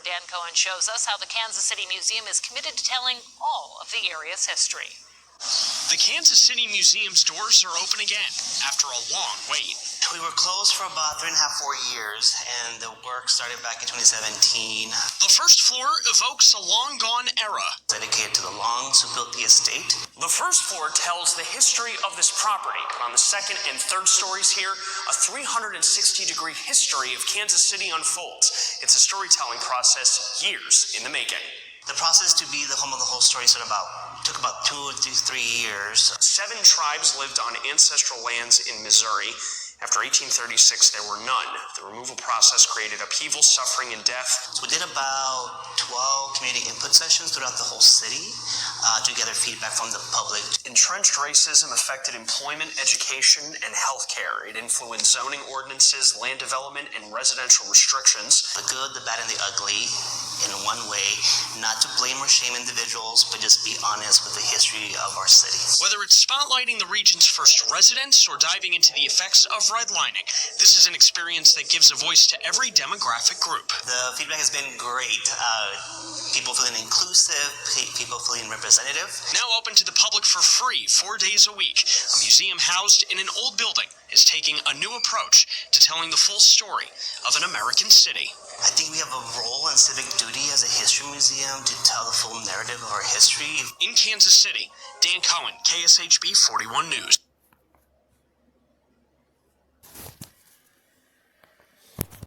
Dan Cohen shows us how the Kansas City Museum is committed to telling all of the area's history. The Kansas City Museum's doors are open again after a long wait. We were closed for about 3.5, 4 years, and the work started back in 2017. The first floor evokes a long-gone era. Dedicated to the Longs who built the estate. The first floor tells the history of this property. On the second and third stories here, a 360-degree history of Kansas City unfolds. It's a storytelling process years in the making. The process to be the home of the whole story took about 2 to 3 years. 7 tribes lived on ancestral lands in Missouri. After 1836, there were none. The removal process created upheaval, suffering, and death. So we did about 12 community input sessions throughout the whole city to gather feedback from the public. Entrenched racism affected employment, education, and healthcare. It influenced zoning ordinances, land development, and residential restrictions. The good, the bad, and the ugly, in one way, not to blame or shame individuals, but just be honest with the history of our city. Whether it's spotlighting the region's first residents or diving into the effects of redlining, this is an experience that gives a voice to every demographic group. The feedback has been great. People feeling inclusive, people feeling representative. Now open to the public for free 4 days a week, a museum housed in an old building is taking a new approach to telling the full story of an American city. I think we have a role and civic duty as a history museum to tell the full narrative of our history. In Kansas City, Dan Cohen, KSHB 41 News.